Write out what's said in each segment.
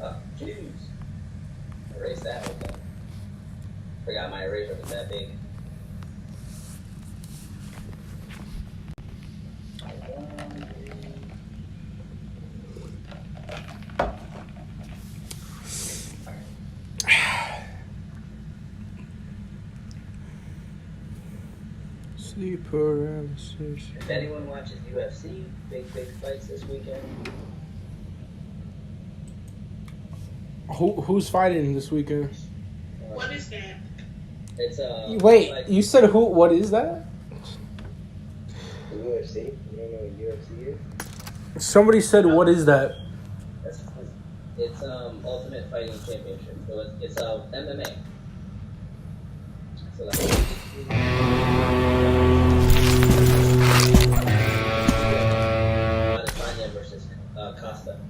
Oh, jeez. Erase that whole thing. Forgot my eraser was that big. Sleep paralysis. If anyone watches UFC, big fights this weekend. Who's fighting this weekend? What is that? It's Wait, like you said who? What is that? the UFC. You don't know what UFC is? Somebody said, "What is that?" It's Ultimate Fighting Championship. So it's MMA. So that's Adesanya versus Costa.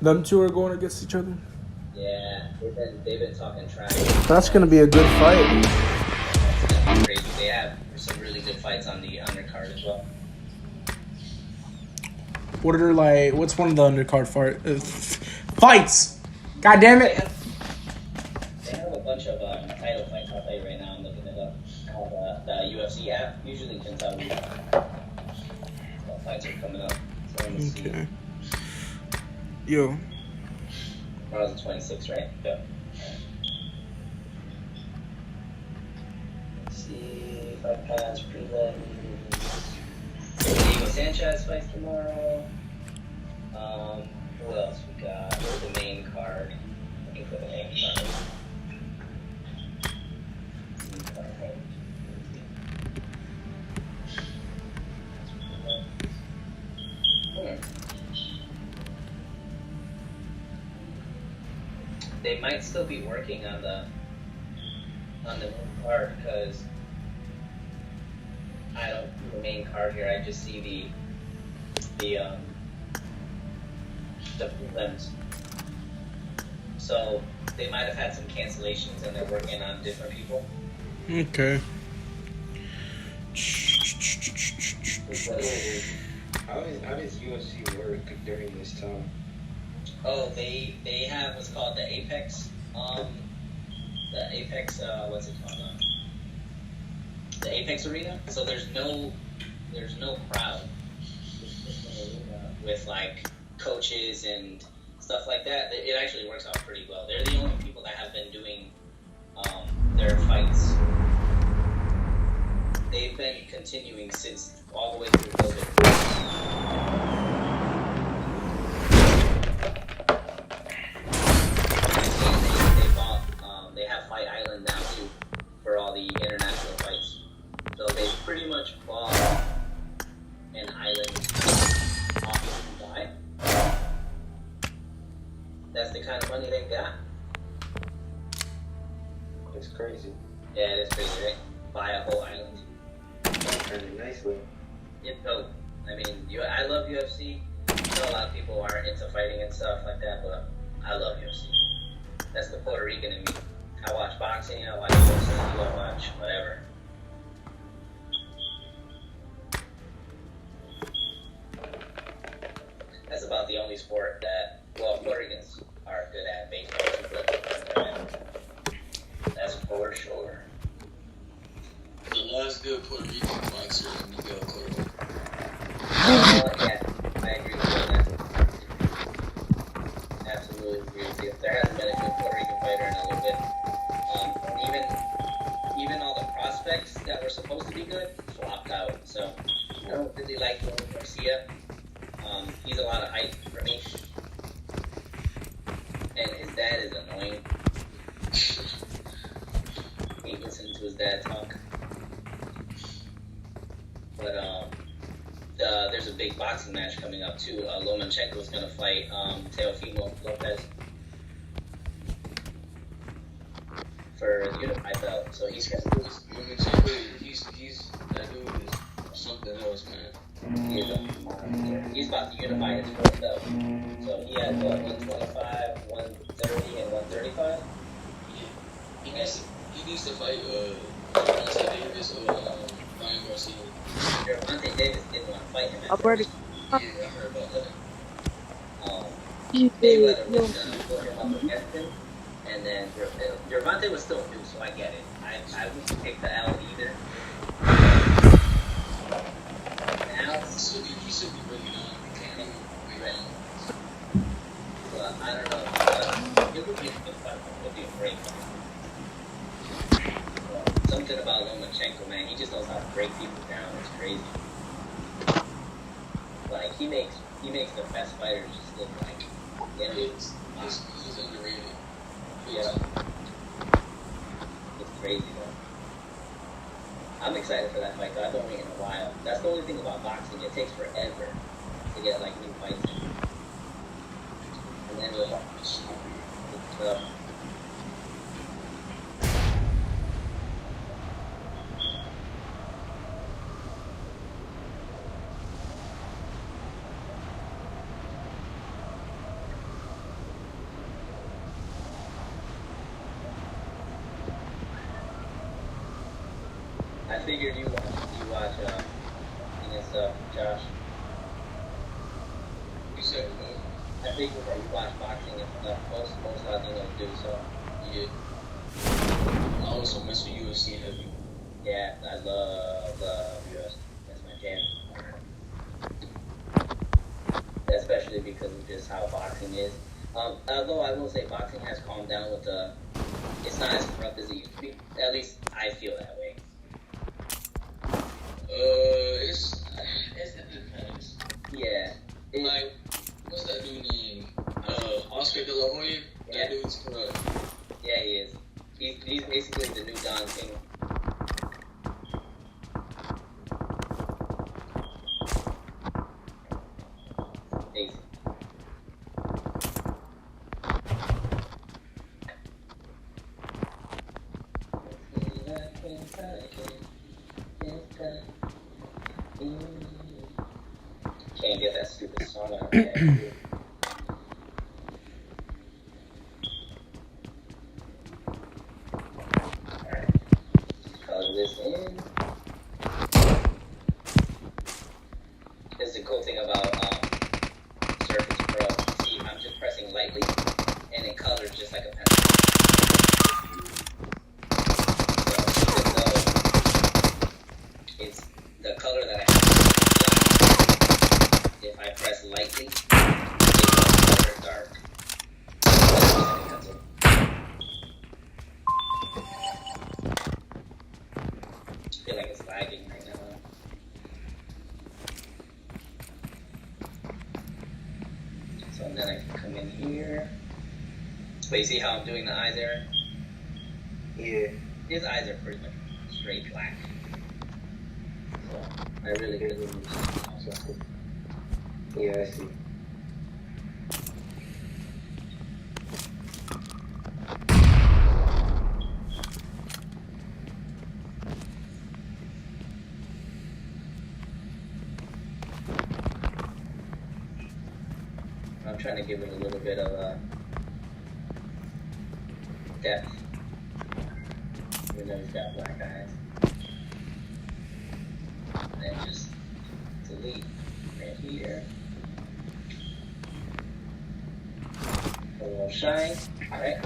Them two are going against each other. Yeah, they've been talking trash. That's gonna be a good fight. It's gonna be crazy. They have some really good fights on the undercard as well. What are like? What's one of the undercard fights? God damn They it! have a bunch of title fights. I'll tell you right now. I'm looking it up. The UFC app usually can tell you what fights are coming up. So let me see. Okay. Yo. Tomorrow's the 26th, right? Yeah. Let's see if I pass prelims. Diego Sanchez fights tomorrow. Who else we got? Where's the main card? Looking for the main card. They might still be working on the main card because I don't see the main card here. I just see the prelims. So they might have had some cancellations and they're working on different people. Okay. How does UFC work during this time? Oh, they have what's called the Apex. What's it called? The Apex Arena. So there's no crowd with like coaches and stuff like that. It actually works out pretty well. They're the only people that have been doing their fights. They've been continuing since all the way through COVID. They have Fight Island now too for all the international fights. So they pretty much bought an island off of Dubai. That's the kind of money they got. It's crazy. Yeah, it is crazy, right? Buy a whole island. Kind of nicely. It's dope. I mean, I love UFC. I know a lot of people aren't into fighting and stuff like that, but I love UFC. That's the Puerto Rican in me. I watch boxing, I watch boxing, I watch whatever. That's about the only sport that, well, Puerto Ricans are good at. Baseball, that's for sure. The last good Puerto Rican boxer, Miguel Cotto. Yeah, I agree with you on that. Absolutely agree with you. There hasn't been a good Puerto Rican fighter in a little bit. Even all the prospects that were supposed to be good flopped out. So I don't really like Willie Garcia. He's a lot of hype for me. And his dad is annoying. He listens to his dad talk. But there's a big boxing match coming up too. Lomachenko is going to fight Teofimo Lopez for the unified belt. So he's got Lomachenko, he's that dude is something else, man. He's about to unify his first belt. So he has 125, 130, and 135. Yeah. He needs to fight Gervonta Davis or Ryan Garcia. Gervonta Davis didn't want to fight him. Alberto. Yeah, I heard about that. Mayweather would put him up against him, and then Gervonta was still new, so I get it. I wouldn't take the L either. Now, He should be really young. He can't even be around. but I don't know. It would be a good fight. It would be a great fight. Something about Lomachenko, man. He just knows how to break people down. It's crazy. Like he makes the best fighters just look like. You know, He's underrated. yeah. It's crazy though. I'm excited for that fight. Though. I've been waiting a while. That's the only thing about boxing. It takes forever to get like new fights in. And then I figured you watch and stuff, Josh. You said what? I figured that you watch boxing and stuff. Most Latinos do so. Yeah. I also mess with UFC heavy. Yeah, I love US. That's my jam. Especially because of just how boxing is. Although I will say boxing has calmed down with it's not as corrupt as it used to be. At least I feel that way. It depends. Yeah. Like, what's that dude named? Oscar De La Hoya? Yeah. That dude's corrupt. Yeah, he is. He's basically the new Don King. Easy. Can't get that stupid song out of my head. Color this in. This is the cool thing about Surface Pro. See, I'm just pressing lightly, and it colors just like a pencil. So even though it's the color that I have, if I press lightly, it will color dark. Just like a pencil. I feel like it's lagging right now. So then I can come in here. But you see how I'm doing the eyes, Aaron? Yeah. His eyes are pretty much straight black. So I really need to Yeah, I see. I'm trying to give it a little bit of depth. Even though he's got black eyes. And just delete right here. A little shine. Alright.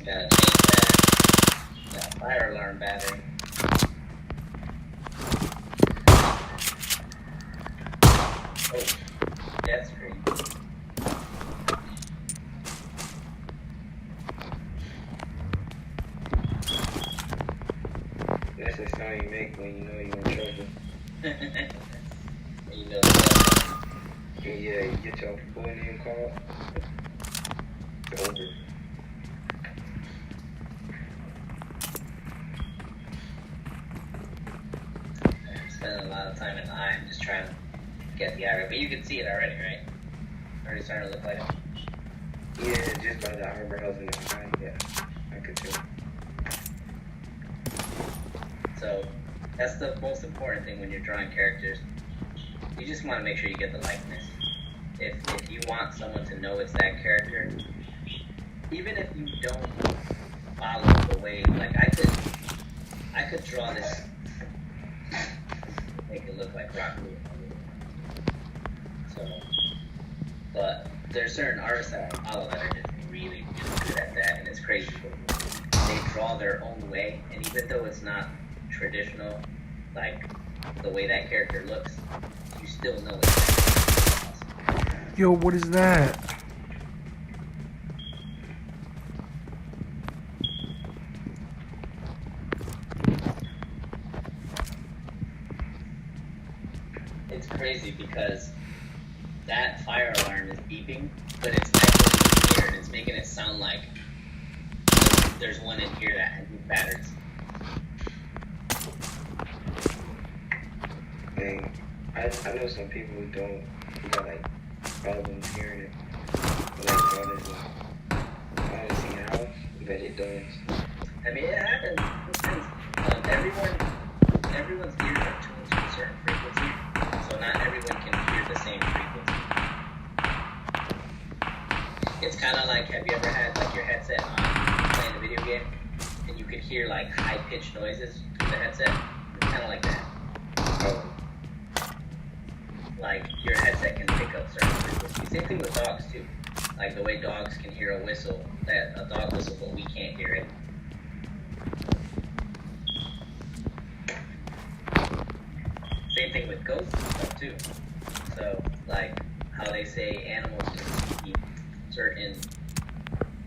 Gotta change that fire alarm battery. Oh, that's great. That's the sound you make when you know you're in trouble. You know that. Yeah, you get your full name called. It's over. spending a lot of time in the eye. I'm just trying to get the eye, but you can see it already, right? Already starting to look like it. Yeah, just by the eyebrows and the eye, yeah. I could tell. So that's the most important thing when you're drawing characters. You just want to make sure you get the likeness. If you want someone to know it's that character, even if you don't follow the way, like I could draw this, make it look like Rock Lee. So, but there's certain artists that I follow that are just really good at that, and it's crazy. They draw their own way, and even though it's not traditional, like the way that character looks, you still know it's awesome. Yo, what is that? It's crazy because that fire alarm is beeping, but it's echoing here and it's making it sound like there's one in here that has batteries. Dang. I know some people who got like problems hearing it. Like I don't see how, but it does. I mean, it happens. Everyone's ears are tuned to a certain frequency, so not everyone can hear the same frequency. It's kind of like, have you ever had like your headset on playing a video game, and you could hear like high-pitched noises through the headset? It's kind of like that. Oh. Like your headset can pick up certain frequencies. Same thing with dogs too. Like the way dogs can hear a whistle, a dog whistle, but we can't hear it. Same thing with ghosts and stuff too. So like how they say animals can see certain,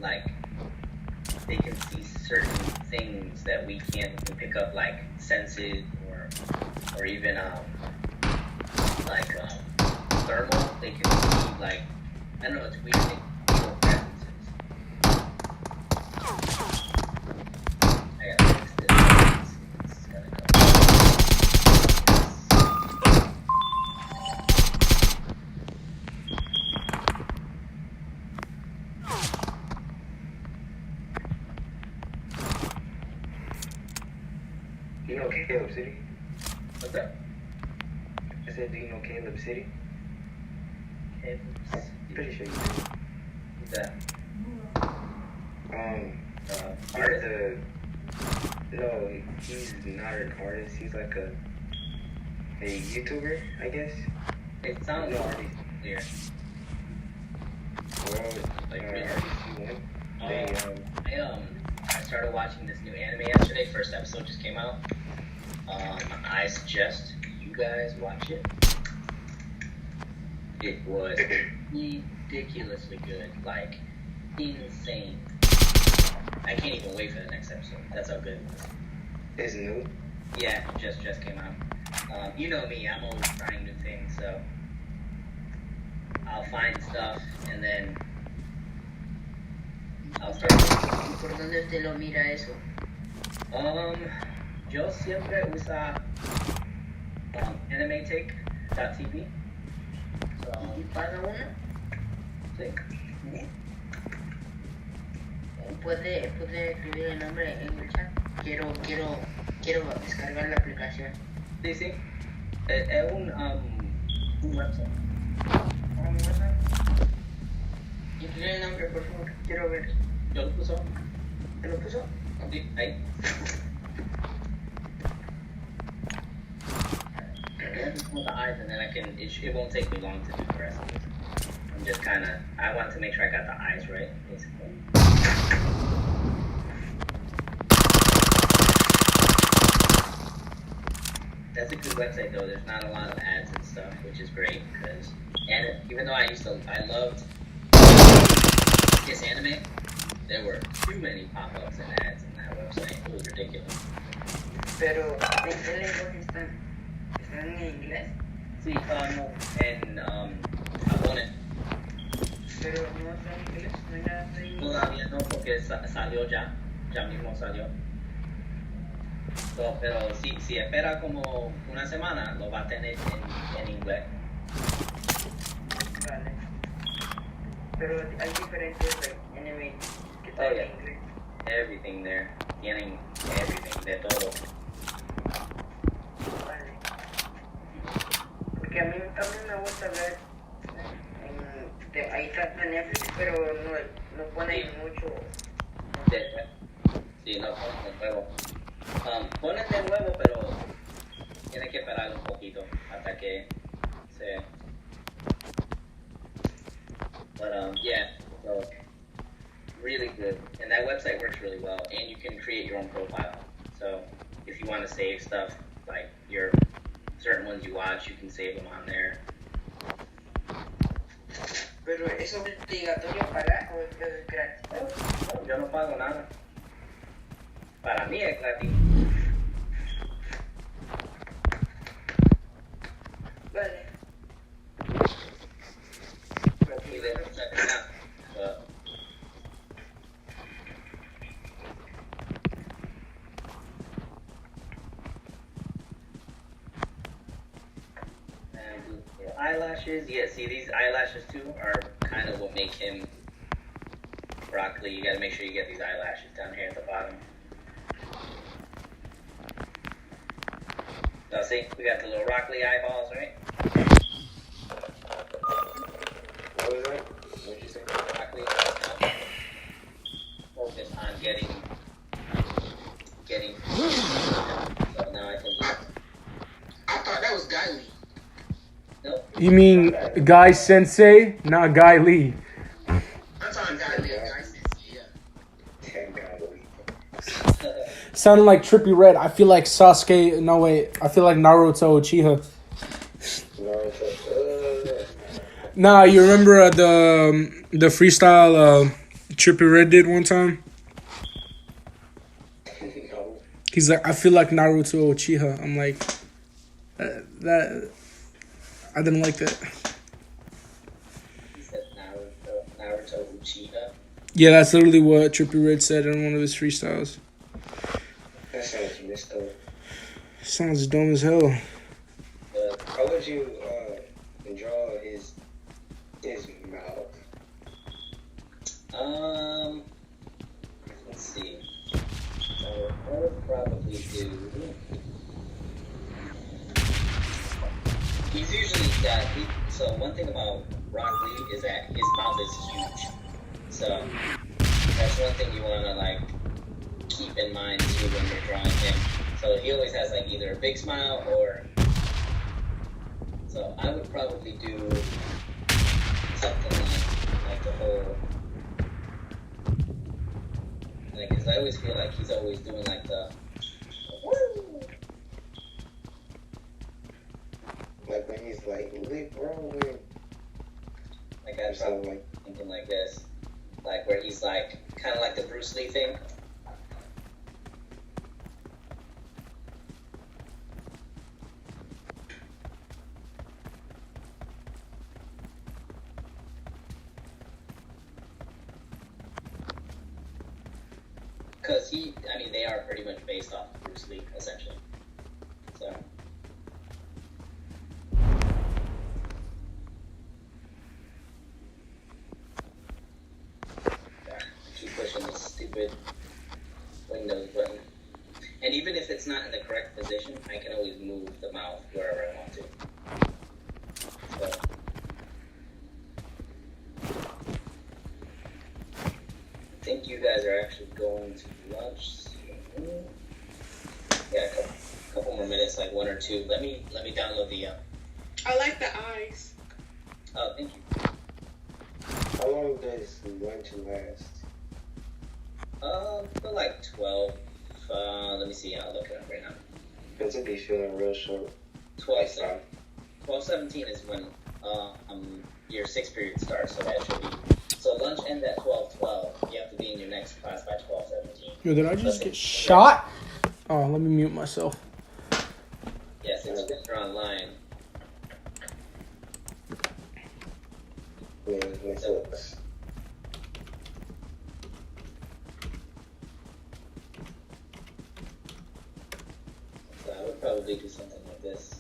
like they can see certain things that we can't pick up, like senses or even thermal. They can see like, I don't know, it's weird. They feel presences. I gotta fix this. It's gotta go. You know Caleb City? What's up? I said, do you know Caleb City? It's Pretty sure you do. who's that? Artist? No, he's not an artist. He's like a YouTuber, I guess. It sounds No. clear. Well, Like, RDC1. I started watching this new anime yesterday. First episode just came out. I suggest you guys watch it. It was ridiculously good, like insane. I can't even wait for the next episode. That's how good it was. It's new. Yeah, just came out. You know me, I'm always trying new things, so I'll find stuff and then I'll start. ¿Por dónde usted lo mira eso? Yo siempre usa animetake.tv. ¿Y paga uno? Sí. ¿Puede escribir el nombre en el chat? Quiero descargar la aplicación. Sí, sí. Es un website. Escribe el nombre, por favor. Quiero ver. Yo lo puso. ¿Te lo puso? Sí, ahí. With the eyes, and then it won't take me long to do the rest of it. I'm just I wanted to make sure I got the eyes right, basically. That's a good website though. There's not a lot of ads and stuff, which is great because, and even though I loved this anime, there were too many pop-ups and ads in that website. It was ridiculous. Pero, ¿en qué lenguaje están? ¿Están en inglés? Sí, no, en japonés. Pero no está en inglés, no hay nada en inglés. Todavía no, porque salió ya mismo salió. So, pero si espera como una semana, lo va a tener en inglés. Vale. Pero hay diferentes like, enemies que Oh, están yeah. en inglés. Everything there. Tienen everything, de todo. Vale. Porque a mí también me gusta ver. Ahí está en Netflix, pero no ponen mucho. Sí, no ponen de nuevo. Ponen de nuevo, pero tiene que esperar un poquito hasta que se. But yeah, so really good, and that website works really well, and you can create your own profile. So if you want to save stuff like your certain ones you watch, you can save them on there. Pero eso es obligatorio pagar o es gratis. No, yo no pago nada. Para mí es gratis. Vale. Y de check it out. But, and the eyelashes, yeah, see these eyelashes too are kind of what make him broccoli. You gotta make sure you get these eyelashes down here at the bottom. So see, we got the little broccoli eyeballs, right? What was that? What'd you say? Broccoli. Focus on getting. So now I can do. I thought that was Guy Lee. Nope. You mean Guy Sensei, not Guy Lee? I'm talking Guy Lee. Guy Sensei, yeah. Thank God. Sounded like Trippy Red. I feel like Sasuke. No wait, I feel like Naruto Uchiha. Nah, you remember the freestyle Trippy Red did one time? No. He's like, I feel like Naruto Uchiha. I'm like, that. I didn't like that. He said Naruto Uchiha. Yeah, that's literally what Trippy Red said in one of his freestyles. That sounds messed up. Sounds dumb as hell. But How would you draw his mouth? let's see. So I would probably do. He's usually got. So one thing about Rock Lee is that his mouth is huge. So that's one thing you want to like keep in mind too when you're drawing him. So he always has like either a big smile or. So I would probably do something like the whole. Like, cause I always feel like he's always doing like the. Woo! Like when he's like, lip rolling. Like I'd probably like something like this, like where he's like kind of like the Bruce Lee thing. Because I mean, they are pretty much based off of Bruce Lee, essentially. So. Keep pushing this stupid Windows button. And even if it's not in the correct position, I can always move the mouth wherever I want to. So. I think you guys are actually going to lunch soon. Yeah, a couple more minutes, like 1 or 2. Let me download the I like the eyes. Oh, thank you. How long does lunch last? For like 12. Let me see. I'll look it up right now. Because it be feeling real short. 12:17 is when your 6th period starts, so that should be. So lunch ends at 12:12. You have to be in your next class by 12:17. Yo, did I just get shot? Oh, let me mute myself. Yeah, since you're online. Yeah, it sucks. probably do something like this.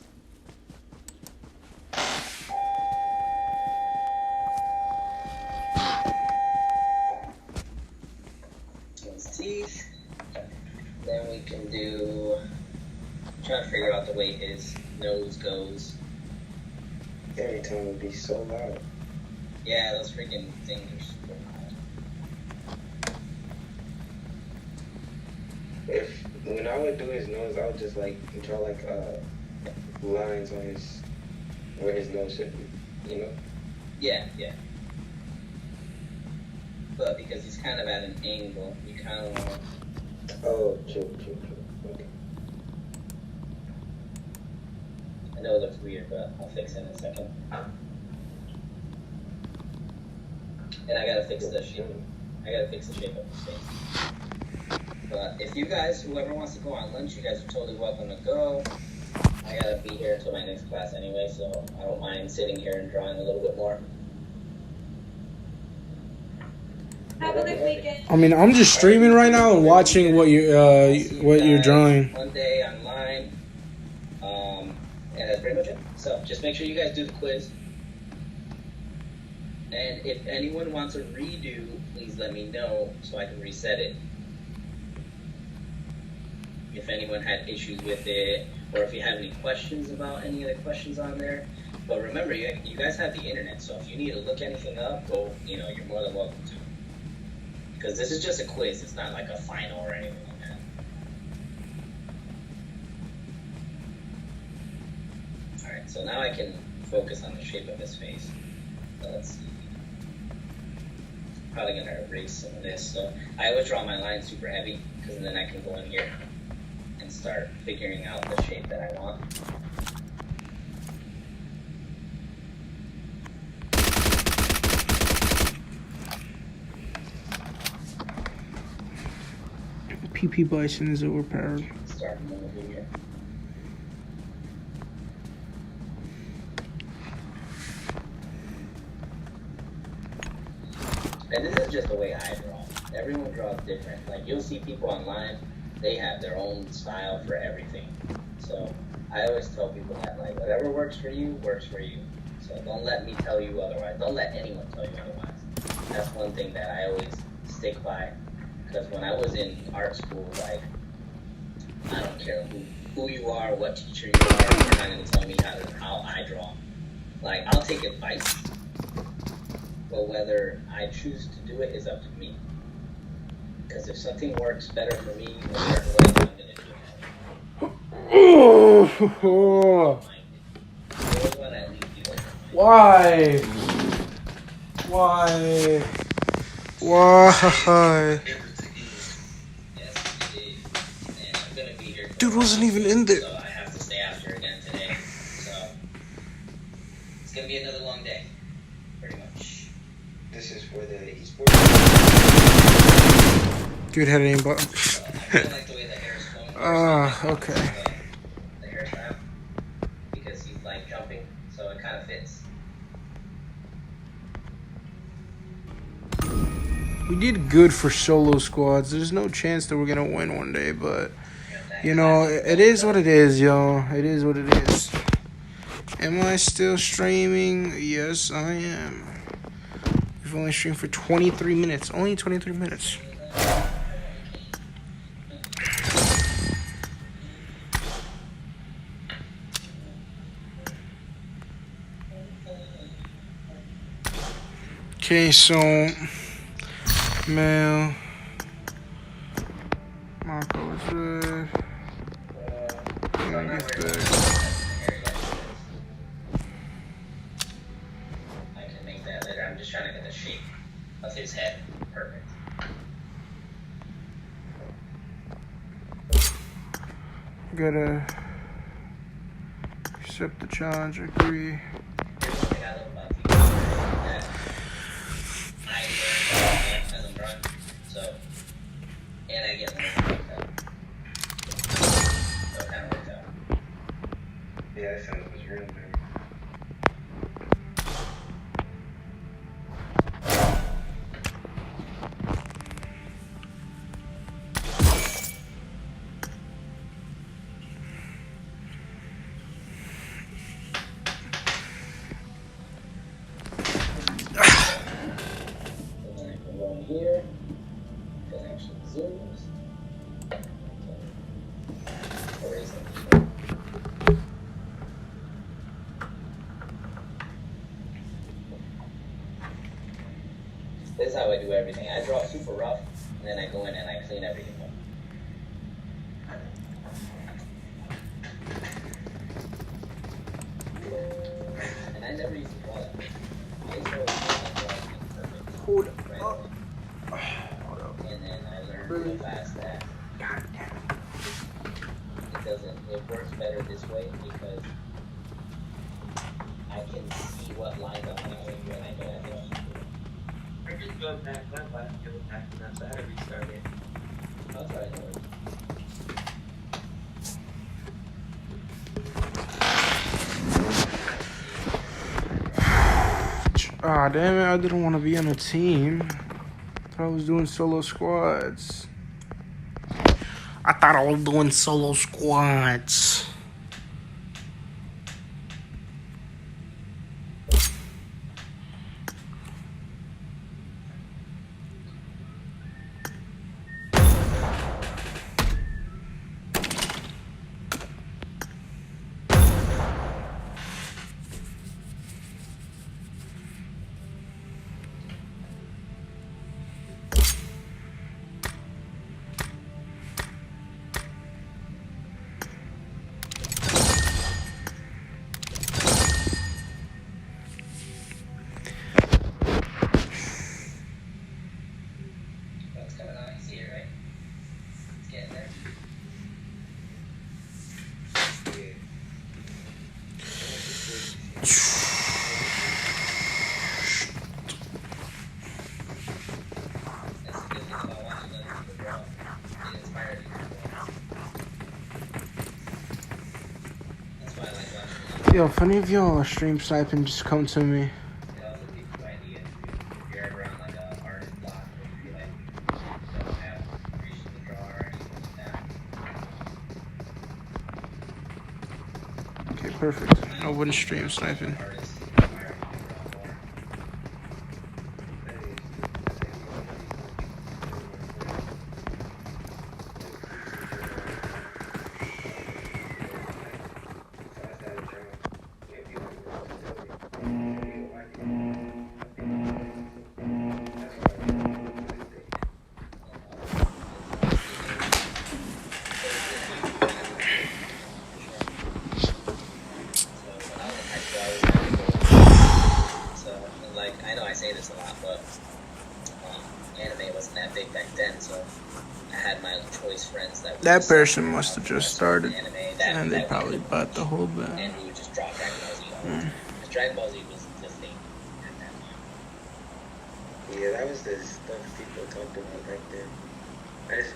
His teeth. Then we can do. Trying to figure out the way his nose goes. Every time would be so loud. Yeah, those freaking things are super loud. When I would do his nose, I would just like draw like lines on his where his nose should be, you know? Yeah. But because he's kind of at an angle, you kind of want. Oh, true. Okay. I know it looks weird, but I'll fix it in a second. And I gotta fix the shape. I gotta fix the shape of his face. But if you guys, whoever wants to go on lunch, you guys are totally welcome to go. I gotta be here until my next class anyway, so I don't mind sitting here and drawing a little bit more. Have a good weekend. I mean, I'm just streaming right now and watching what you're drawing. One day online, and that's pretty much it. So just make sure you guys do the quiz. And if anyone wants a redo, please let me know so I can reset it. If anyone had issues with it, or if you have any questions about any of the questions on there. But remember, you guys have the internet, so if you need to look anything up, you're more than welcome to. Because this is just a quiz, it's not like a final or anything like that. Alright, so now I can focus on the shape of his face. So let's see. Probably gonna erase some of this. So I always draw my line super heavy, because then I can go in here and start figuring out the shape that I want. PP Bison is overpowered. Start moving here. And this is just the way I draw. Everyone draws different. Like, you'll see people online, they have their own style for everything. So I always tell people that, like, whatever works for you, works for you. So don't let me tell you otherwise. Don't let anyone tell you otherwise. That's one thing that I always stick by. Because when I was in art school, like, I don't care who you are, what teacher you are, you're not going to tell me how I draw. Like, I'll take advice, but whether I choose to do it is up to me. Because if something works better for me in a certain way, I'm going to do it. Oh, Always want to leave you open. why? Yes, you did. And I'm going to be here. Dude wasn't even in there. So I have to stay after again today. So it's going to be another long day. Pretty much. This is for the esports. Dude had an aim button. So I feel like the way the hair is flowing. Okay. The hairstyle. Because he's like jumping. So it kind of fits. We did good for solo squads. There's no chance that we're gonna win one day, but you know, it is what it is, yo. It is what it is. Am I still streaming? Yes, I am. We've only streamed for 23 minutes. Only 23 minutes. Okay, so male Marco is red. I can make that later. I'm just trying to get the shape of his head perfect. Gotta accept the challenge, agree. Here's one thing I love about people that I learn as I'm drawing. So, and I get more like that. So it kind of works out. Yeah, that sounds was real, man. do everything. I draw super rough, and then I go in and I clean everything up. And I never used to draw that. I used to always perfect. Hold Right up. away. Hold up. And then I learned real fast that it works better this way because I can see what lines I'm doing when I know I'm doing. I just go back left, I go back and that's how I restarted. I'll try to work. Ah, damn it, I didn't want to be on a team. I thought I was doing solo squads. I thought I was doing solo squads. That's coming out, you see it, right? It's getting there. That's the good thing about watching other people draw. It inspires you to draw. That's why I like watching Yo, if any of y'all are stream sniping, just come to me. it also gives you ideas if you're ever on like a artist block where you feel like you don't have reason to draw or anything like that. Okay, perfect. No one stream sniping. Artists inspire you to draw more. So, like, I know I say this a lot, but anime wasn't that big back then, so I had my choice friends that would That just person sit must have around just watching started, anime and they that we probably could bought the watch, whole band. and we would just draw Dragon Ball Z all the time. 'Cause Dragon Ball Z was the thing at that time. Yeah, that was the stuff people talked about back then. I just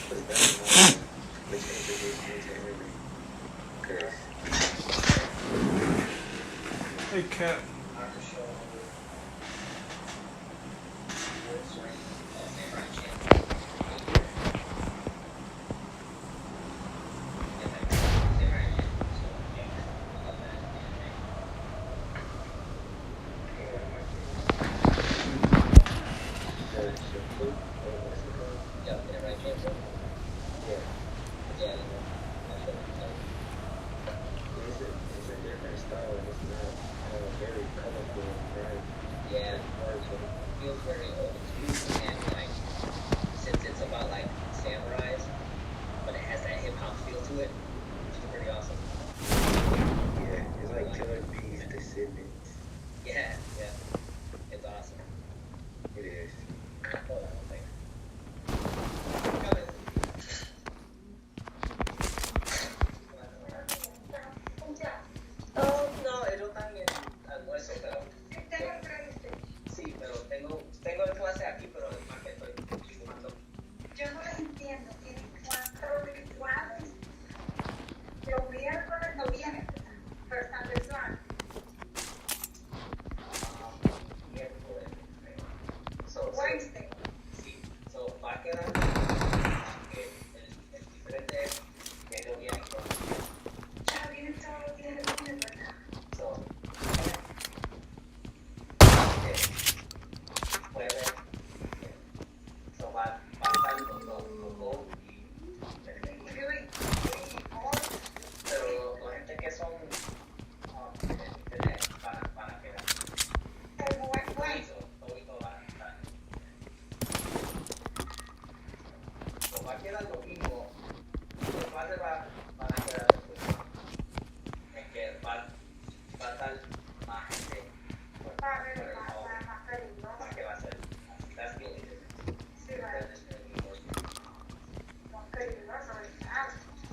was done which introduced me to anime. Cause Hey, Cat. Yeah, feels very old school, and like since it's about like samurais, but it has that hip hop feel to it, which is pretty awesome. yeah, it's like Killer Bees Descendants. Yeah, it's awesome. It is. Hold on one second. Oh, no, ellos están en almuerzo, pero sí, pero tengo el clase aquí, pero es más que estoy fumando. Yo no les entiendo. Tienen 4 rituales. Los miércoles no vienen. First time this one.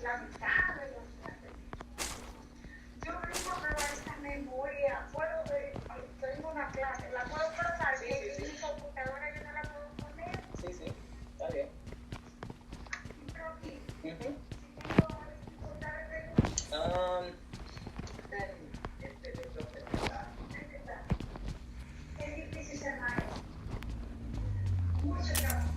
la mitad de los clases. Yo mismo me voy a esta memoria. Tengo una clase, la puedo pasar, Sí, que sí, sí. mi computadora yo no la puedo poner. Sí, sí, está bien. Pero aquí, Ujú. si tengo dificultades de es difícil ser maestro. Mucho trabajo.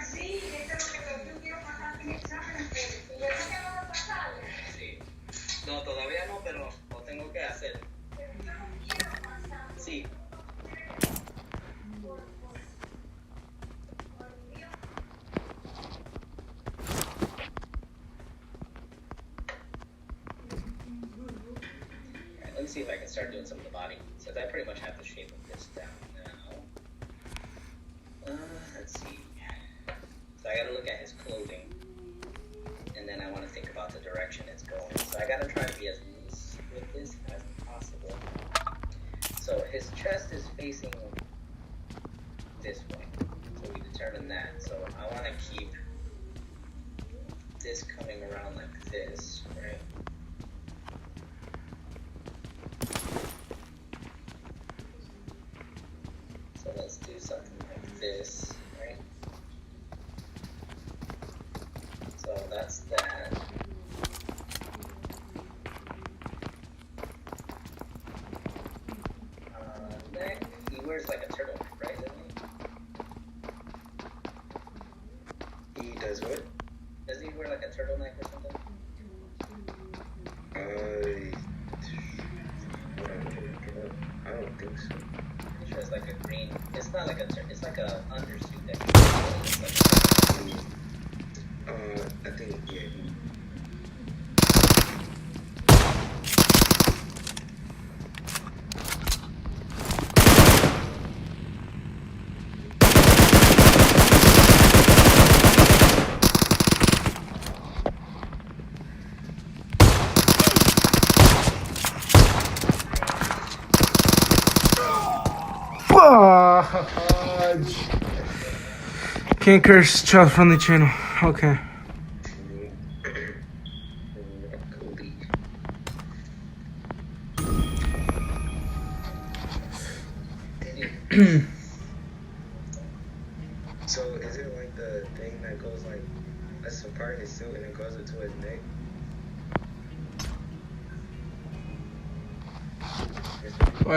Sí, esto es lo que yo quiero pasar mis exámenes, pero yo no quiero pasarlo. Sí. No, todavía no, pero lo tengo que hacer. Pero yo no quiero pasar. Sí. Por Dios. Alright, let me see if I can start doing some of the body. Since I pretty much have the shape of this down now. Let's see. So I gotta look at his clothing. And then I want to think about the direction it's going. So I gotta try to be as loose with this as possible. So his chest is facing this way. So we determined that. So I want to keep this coming around like this, right? So let's do something like this, right? So that's that. Neck, he wears like a turtleneck, right? Doesn't he? He does what? Does he wear like a turtleneck or something? I don't think so. Pretty sure it's like a green. It's not like a. It's like a undersuit that. It's like, I think, yeah. Fudge. Can't curse, child friendly channel. Okay. So is it like the thing that goes like, that's a part of his suit and it goes into his neck?